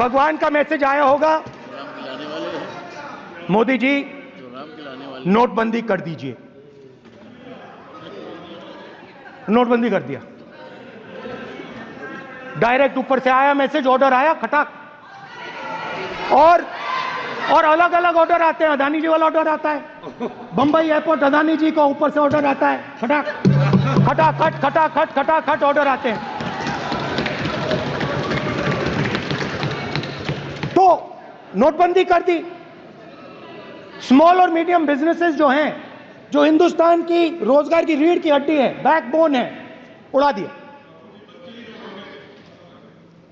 भगवान का मैसेज आया होगा, मोदी जी नोटबंदी कर दीजिए। नोटबंदी कर दिया, डायरेक्ट ऊपर से आया मैसेज, ऑर्डर आया खटाक। और अलग अलग ऑर्डर आते हैं। अदानी जी वाला ऑर्डर आता है, बंबई एयरपोर्ट अदानी जी को ऊपर से ऑर्डर आता है, खटाक खटाखट खटाखट खटाखट ऑर्डर आते हैं। तो नोटबंदी कर दी। स्मॉल और मीडियम बिजनेसेस जो हैं, जो हिंदुस्तान की रोजगार की रीढ़ की हड्डी है, बैकबोन है, उड़ा दिया,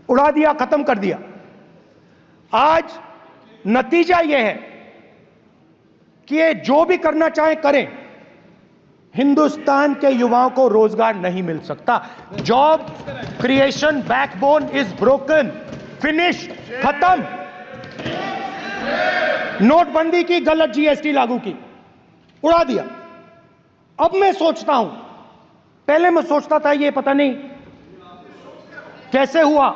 उड़ा दिया, खत्म कर दिया। आज नतीजा यह है कि ये जो भी करना चाहे करें, हिंदुस्तान के युवाओं को रोजगार नहीं मिल सकता। Job creation backbone is broken, finish, खत्म। नोटबंदी की, गलत जीएसटी लागू की, उड़ा दिया। अब मैं सोचता हूं, पहले मैं सोचता था ये पता नहीं कैसे हुआ,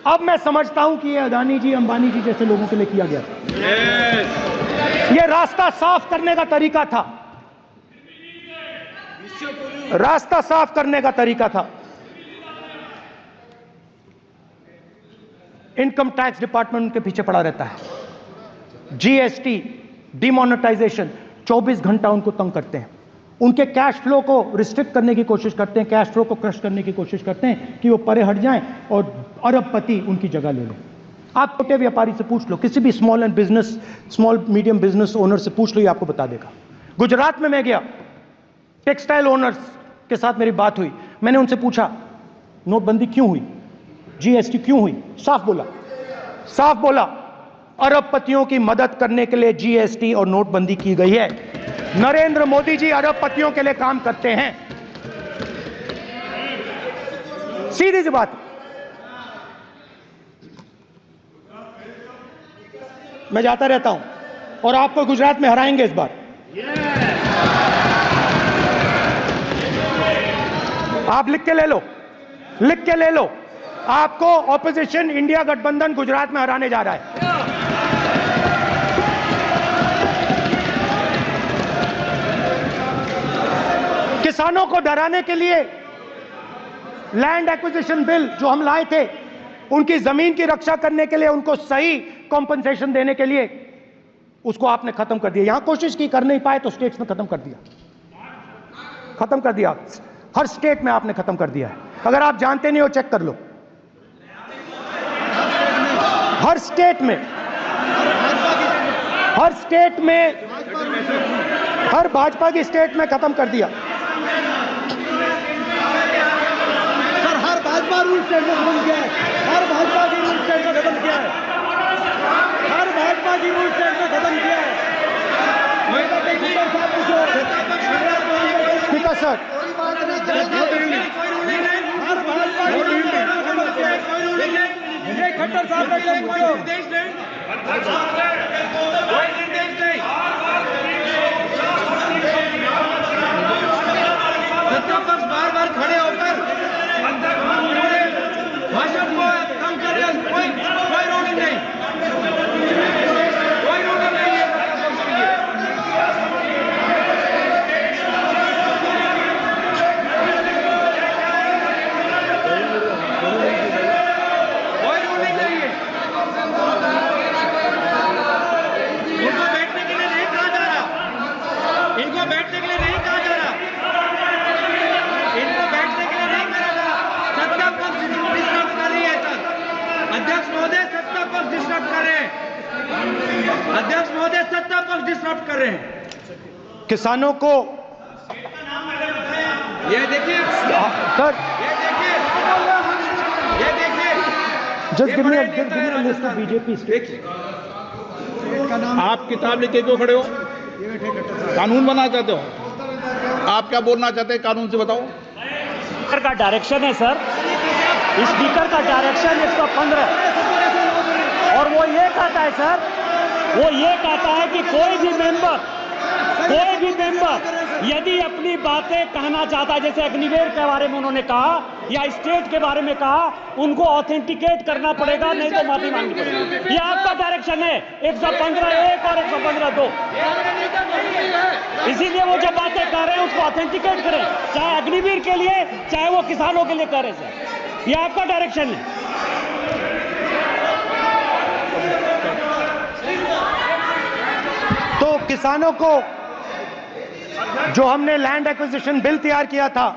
अब मैं समझता हूं कि ये अदानी जी, अंबानी जी जैसे लोगों के लिए किया गया था। ये रास्ता साफ करने का तरीका था, रास्ता साफ करने का तरीका था। इनकम टैक्स डिपार्टमेंट उनके पीछे पड़ा रहता है। जीएसटी, डिमोनेटाइजेशन, 24 घंटा उनको तंग करते हैं। उनके कैश फ्लो को रिस्ट्रिक्ट करने की कोशिश करते हैं, कैश फ्लो को क्रश करने की कोशिश करते हैं कि वो परे हट जाएं और अरबपति उनकी जगह ले लें। आप छोटे व्यापारी से पूछ लो, किसी भी स्मॉल मीडियम बिजनेस ओनर से पूछ लो, ये आपको बता देगा। गुजरात में मैं गया, टेक्सटाइल ओनर्स के साथ मेरी बात हुई। मैंने उनसे पूछा नोटबंदी क्यों हुई, जीएसटी क्यों हुई? साफ बोला, अरबपतियों की मदद करने के लिए जीएसटी और नोटबंदी की गई है। नरेंद्र मोदी जी अरबपतियों के लिए काम करते हैं, सीधी सी बात। मैं जाता रहता हूं और आपको गुजरात में हराएंगे इस बार। आप लिख के ले लो, आपको ऑपोजिशन इंडिया गठबंधन गुजरात में हराने जा रहा है। किसानों को डराने के लिए लैंड एक्विजिशन बिल जो हम लाए थे, उनकी जमीन की रक्षा करने के लिए, उनको सही कॉम्पनसेशन देने के लिए, उसको आपने खत्म कर दिया। यहां कोशिश की, कर नहीं पाए तो स्टेट्स में खत्म कर दिया। हर स्टेट में आपने खत्म कर दिया है। अगर आप जानते नहीं हो, चेक कर लो। हर स्टेट में, हर भाजपा की स्टेट में खत्म कर दिया। सर, हर भाजपा रूल स्टेट में खत्म किया है। हर भाजपा की रूल स्टेट में खत्म किया है। हर भाजपा की रूल स्टेट में खत्म किया है। स्पीकर सर, हर भाजपा की रूल स्टेट में खत्म किया है। खट्टर साहब ने क्या पूछो? सत्तापक्ष बार खड़े होकर भाषण को कम कर रहे हैं। कोई रोक नहीं, कोई रोक नहीं है। कोई रोक नहीं है। उनको बैठने के लिए नहीं कहा जा रहा, इनको बैठने के लिए नहीं कहा जा रहा, इनको बैठने के लिए नहीं कहा जा रहा। सत्ता पक्ष डिस्टर्ब कर रही है सर। अध्यक्ष महोदय, सत्ता पक्ष डिस्टर्ब कर रहे हैं। अध्यक्ष महोदय, सत्ता पक्ष डिस्टर्ब कर रहे हैं। किसानों को ये देखिए सर, ये देखिए just give me a list of BJP states. आप किताब लेके क्यों खड़े हो? कानून बनाना चाहते हो? आप क्या बोलना चाहते हैं, कानून से बताओ। स्पीकर का डायरेक्शन है सर, स्पीकर का डायरेक्शन 115, और वो ये कहता है सर, वो ये कहता है कि कोई भी मेंबर यदि अपनी बातें कहना चाहता है, जैसे अग्निवीर के बारे में उन्होंने कहा या स्टेट के बारे में कहा, उनको ऑथेंटिकेट करना पड़ेगा, नहीं तो माफी मांगनी पड़ेगी। ये आपका डायरेक्शन है 115(1) और 115(2). इसीलिए वो जो बातें कह रहे हैं उसको ऑथेंटिकेट करें, चाहे अग्निवीर के लिए चाहे वो किसानों के लिए कह रहे हैं। ये आपका डायरेक्शन है। तो किसानों को जो हमने लैंड एक्विजिशन बिल तैयार किया था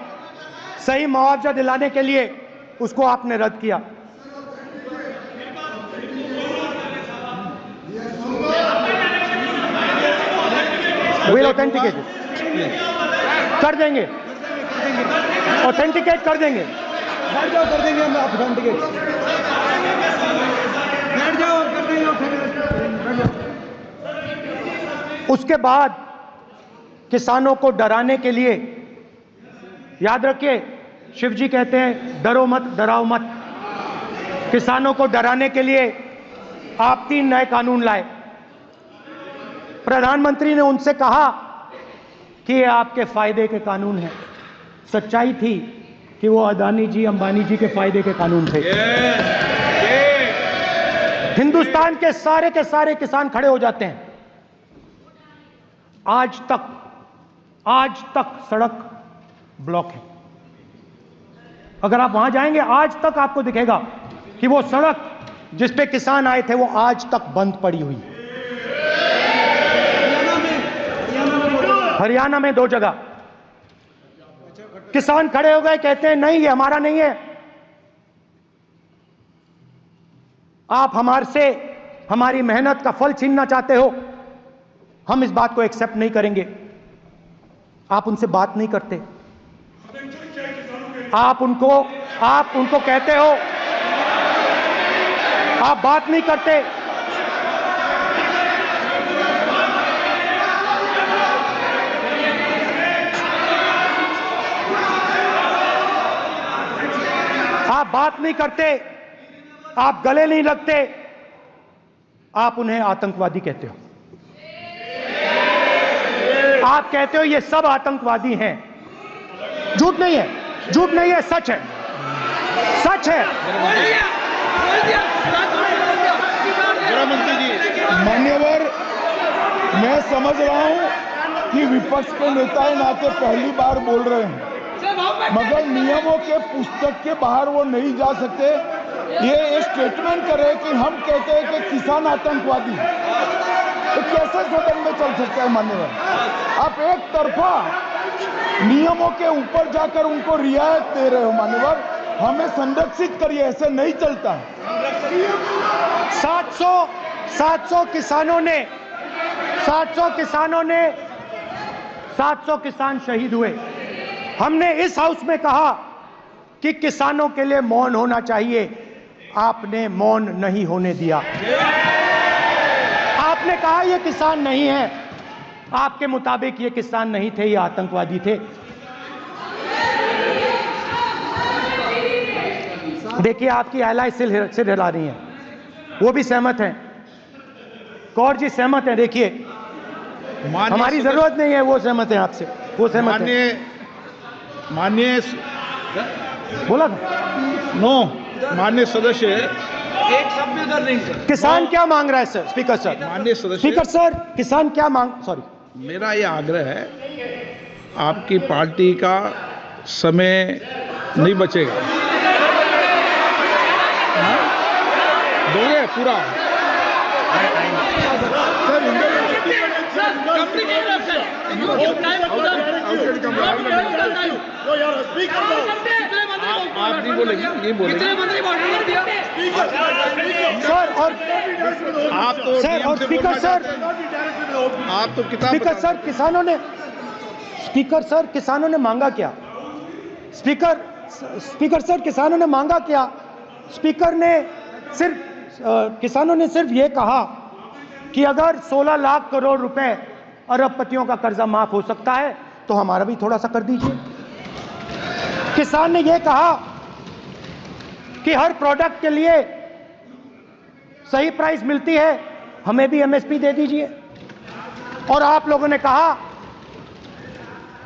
सही मुआवजा दिलाने के लिए, उसको आपने रद्द किया। विल ऑथेंटिकेट कर देंगे, ऑथेंटिकेट कर देंगे, बैठ जाओ, कर देंगे हम ऑथेंटिकेट। बैठ जाओ, कर देंगे ऑथेंटिकेट। उसके बाद किसानों को डराने के लिए, याद रखिए शिव जी कहते हैं डरो मत डराओ मत, किसानों को डराने के लिए आप 3 नए कानून लाए। प्रधानमंत्री ने उनसे कहा कि ये आपके फायदे के कानून हैं। सच्चाई थी कि वो अदानी जी अंबानी जी के फायदे के कानून थे। हिंदुस्तान के सारे किसान खड़े हो जाते हैं। आज तक सड़क ब्लॉक है। अगर आप वहां जाएंगे आज तक आपको दिखेगा कि वो सड़क जिस पे किसान आए थे वो आज तक बंद पड़ी हुई है। हरियाणा में 2 जगह किसान खड़े हो गए, कहते हैं नहीं ये हमारा नहीं है, आप हमारे से हमारी मेहनत का फल छीनना चाहते हो, हम इस बात को एक्सेप्ट नहीं करेंगे। आप उनसे बात नहीं करते, आप उनको कहते हो, आप बात नहीं करते। आप बात नहीं करते, आप गले नहीं लगते, आप उन्हें आतंकवादी कहते हो। आप कहते हो ये सब आतंकवादी हैं। झूठ नहीं है, झूठ नहीं है, सच है, सच है। गृहमंत्री जी, मान्यवर, मैं समझ रहा हूं कि विपक्ष के नेता नाते पहली बार बोल रहे हैं, मगर नियमों के पुस्तक के बाहर वो नहीं जा सकते। ये स्टेटमेंट करे कि हम कहते हैं कि किसान आतंकवादी, तो कैसे सदन में चल सकता है मान्यवर? आप एक तरफा नियमों के ऊपर जाकर उनको रियायत दे रहे हो मान्यवर, हमें संरक्षित करिए, ऐसे नहीं चलता। 700 किसान शहीद हुए। हमने इस हाउस में कहा कि किसानों के लिए मौन होना चाहिए, आपने मौन नहीं होने दिया। आपने कहा ये किसान नहीं है, आपके मुताबिक ये किसान नहीं थे, ये आतंकवादी थे। देखिए आपकी एलाय सिर हिला रही हैं, वो भी सहमत हैं, कौर जी सहमत हैं। देखिए हमारी जरूरत नहीं है, वो सहमत है आपसे, वो सहमत है। माननीय बोला था माननीय सदस्य, एक शब्द में कर देंगे। किसान क्या मांग रहा है सर? स्पीकर सर, माननीय सदस्य, स्पीकर सर, किसान क्या सॉरी, मेरा ये आग्रह है, आपकी पार्टी का समय नहीं बचेगा, दोगे पूरा? आप नहीं बोलेंगे, नहीं बोलेंगे सर। और आप तो सर और स्पीकर सर, आप तो किताब स्पीकर सर, किसानों ने मांगा क्या? स्पीकर सर, किसानों ने मांगा क्या? किसानों ने सिर्फ ये कहा कि अगर 16 लाख करोड़ रुपए अरबपतियों का कर्जा माफ हो सकता है तो हमारा भी थोड़ा सा कर दीजिए। किसान ने यह कहा कि हर प्रोडक्ट के लिए सही प्राइस मिलती है, हमें भी एमएसपी दे दीजिए। और आप लोगों ने कहा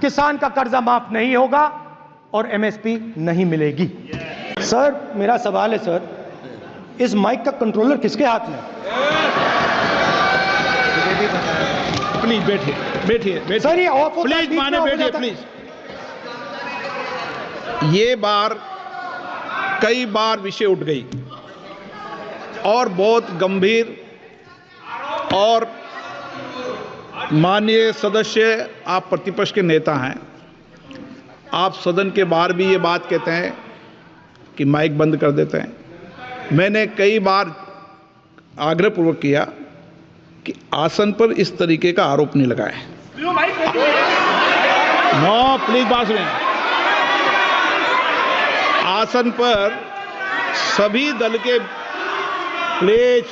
किसान का कर्जा माफ नहीं होगा और एमएसपी नहीं मिलेगी। सर मेरा सवाल है सर, इस माइक का कंट्रोलर किसके हाथ में? प्लीज बैठिए बैठिए सर ये ऑफ होता है, प्लीज बीच में माने ऑफ हो बैठिए जाता है। प्लीज। ये बार कई बार विषय उठ गई और बहुत गंभीर, और माननीय सदस्य आप प्रतिपक्ष के नेता हैं, आप सदन के बाहर भी ये बात कहते हैं कि माइक बंद कर देते हैं। मैंने कई बार आग्रहपूर्वक किया कि आसन पर इस तरीके का आरोप नहीं लगाएं। नो प्लीज बात सुनिए। आसन पर सभी दल के प्लीज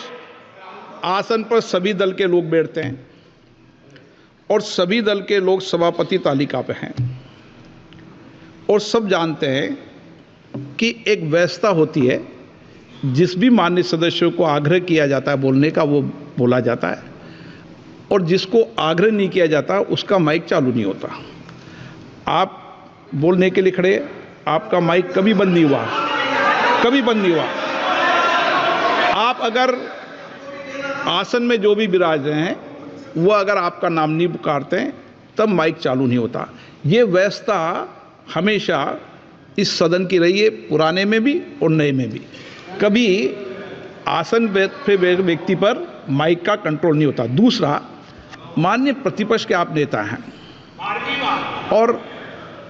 आसन पर सभी दल के लोग बैठते हैं और सभी दल के लोग सभापति तालिका पे हैं और सब जानते हैं कि एक व्यवस्था होती है, जिस भी माननीय सदस्यों को आग्रह किया जाता है बोलने का वो बोला जाता है, और जिसको आग्रह नहीं किया जाता उसका माइक चालू नहीं होता। आप बोलने के लिए खड़े, आपका माइक कभी बंद नहीं हुआ, कभी बंद नहीं हुआ। आप अगर आसन में जो भी विराज रहे हैं वो अगर आपका नाम नहीं पुकारते हैं तब माइक चालू नहीं होता। ये व्यवस्था हमेशा इस सदन की रही है, पुराने में भी और नए में भी। कभी आसन पे व्यक्ति पर माइक का कंट्रोल नहीं होता। दूसरा, माननीय प्रतिपक्ष के आप नेता हैं और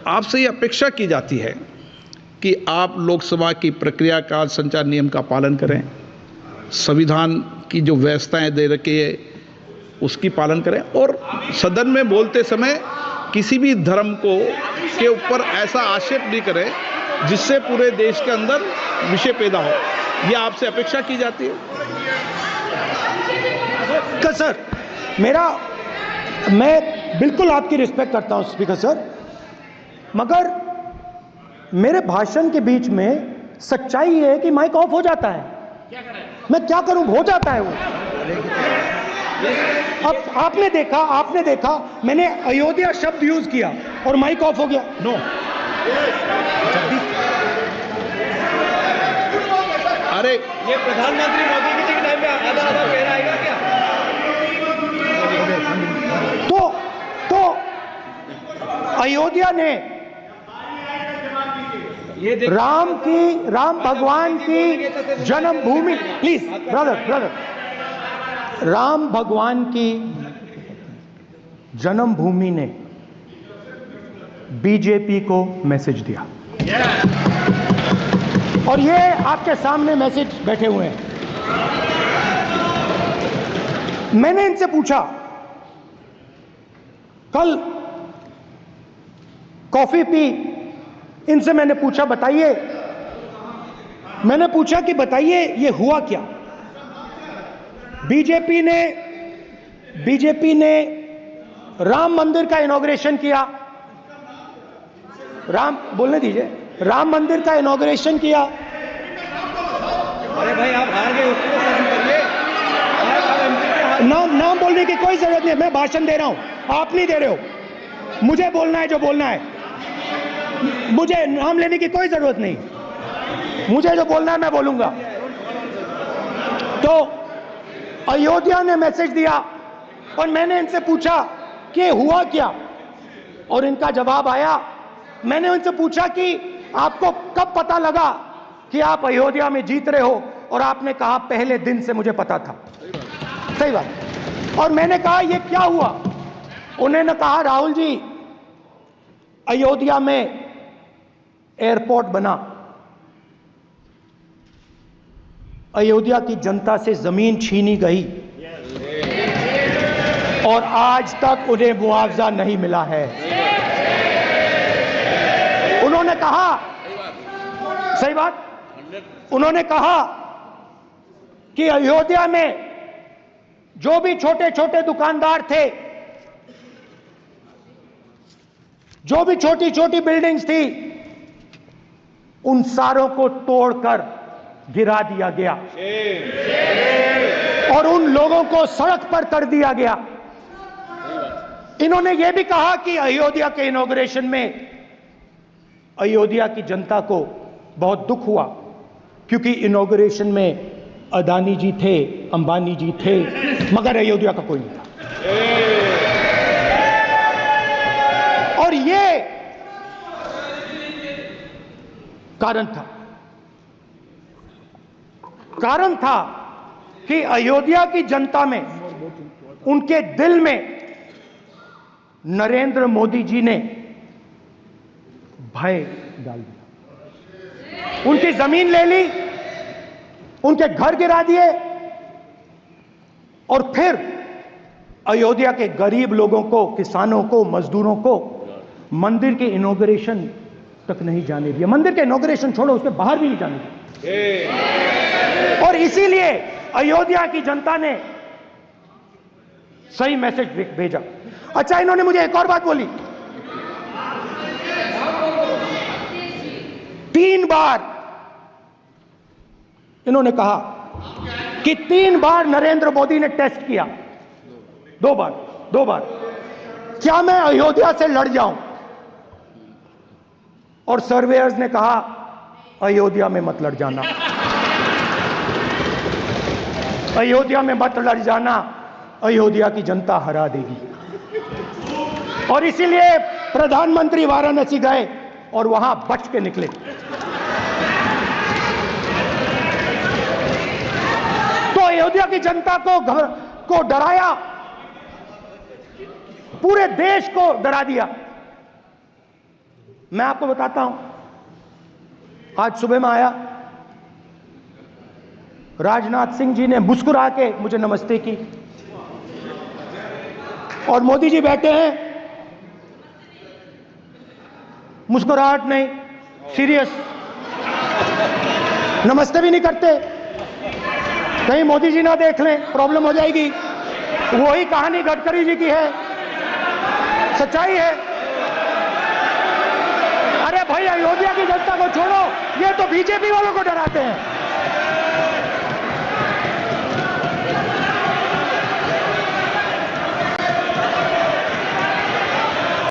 आपसे ये अपेक्षा की जाती है कि आप लोकसभा की प्रक्रिया का संचार नियम का पालन करें, संविधान की जो व्यवस्थाएं दे रखी है उसकी पालन करें, और सदन में बोलते समय किसी भी धर्म को के ऊपर ऐसा आक्षेप नहीं करें जिससे पूरे देश के अंदर विषय पैदा हो। यह आपसे अपेक्षा की जाती है। सर मैं बिल्कुल आपकी रिस्पेक्ट करता हूं स्पीकर सर, मगर मेरे भाषण के बीच में सच्चाई है कि माइक ऑफ हो जाता है। मैं क्या करूं, हो जाता है वो। अब आपने देखा मैंने अयोध्या शब्द यूज किया और माइक ऑफ हो गया। नो, अरे ये प्रधानमंत्री मोदी जी के टाइम में आधा पैर आएगा क्या? तो अयोध्या ने राम भगवान की जन्मभूमि, प्लीज ब्रदर, राम भगवान की जन्मभूमि ने बीजेपी को मैसेज दिया और ये आपके सामने मैसेज बैठे हुए हैं। मैंने इनसे पूछा, कल कॉफी पी, इनसे मैंने पूछा बताइए ये हुआ क्या? बीजेपी ने राम मंदिर का इनॉग्रेशन किया, बोलने दीजिए, राम मंदिर का इनॉग्रेशन किया। अरे भाई आप हार गए, उसको शासन करिए। नाम बोलने की कोई जरूरत नहीं, मैं भाषण दे रहा हूं, आप नहीं दे रहे हो। मुझे बोलना है जो बोलना है, मुझे नाम लेने की कोई जरूरत नहीं, मुझे जो बोलना है मैं बोलूंगा। तो अयोध्या ने मैसेज दिया और मैंने इनसे पूछा कि हुआ क्या, और इनका जवाब आया। मैंने उनसे पूछा कि आपको कब पता लगा कि आप अयोध्या में जीत रहे हो, और आपने कहा पहले दिन से मुझे पता था। सही बात। और मैंने कहा ये क्या हुआ? उन्होंने कहा राहुल जी, अयोध्या में एयरपोर्ट बना, अयोध्या की जनता से जमीन छीनी गई और आज तक उन्हें मुआवजा नहीं मिला है। उन्होंने कहा, सही बात, उन्होंने कहा कि अयोध्या में जो भी छोटे छोटे दुकानदार थे, जो भी छोटी छोटी बिल्डिंग्स थी, उन सारों को तोड़कर गिरा दिया गया और उन लोगों को सड़क पर कर दिया गया। इन्होंने यह भी कहा कि अयोध्या के इनॉग्रेशन में अयोध्या की जनता को बहुत दुख हुआ क्योंकि इनॉग्रेशन में अदानी जी थे, अंबानी जी थे, मगर अयोध्या का कोई नहीं था। और ये कारण था कि अयोध्या की जनता में, उनके दिल में नरेंद्र मोदी जी ने भय डाल दिया। उनकी जमीन ले ली, उनके घर गिरा दिए और फिर अयोध्या के गरीब लोगों को, किसानों को, मजदूरों को मंदिर के इनॉग्रेशन तक नहीं जाने दिया। मंदिर के इनॉग्रेशन छोड़ो, उसके बाहर भी नहीं जाने दिया। और इसीलिए अयोध्या की जनता ने सही मैसेज भेजा। अच्छा, इन्होंने मुझे एक और बात बोली, 3 बार इन्होंने कहा कि 3 बार नरेंद्र मोदी ने टेस्ट किया, 2 बार क्या मैं अयोध्या से लड़ जाऊं? और सर्वेयर्स ने कहा अयोध्या में मत लड़ जाना, अयोध्या में मत लड़ जाना, अयोध्या की जनता हरा देगी। और इसीलिए प्रधानमंत्री वाराणसी गए और वहां बच के निकले। तो अयोध्या की जनता को डराया, पूरे देश को डरा दिया। मैं आपको बताता हूं, आज सुबह में आया, राजनाथ सिंह जी ने मुस्कुरा के मुझे नमस्ते की और मोदी जी बैठे हैं, मुस्कुराहट नहीं, सीरियस, नमस्ते भी नहीं करते, कहीं मोदी जी ना देख लें, प्रॉब्लम हो जाएगी। वही कहानी गडकरी जी की है, सच्चाई है। अरे भाई, अयोध्या की जनता को छोड़ो, ये तो बीजेपी वालों को डराते हैं।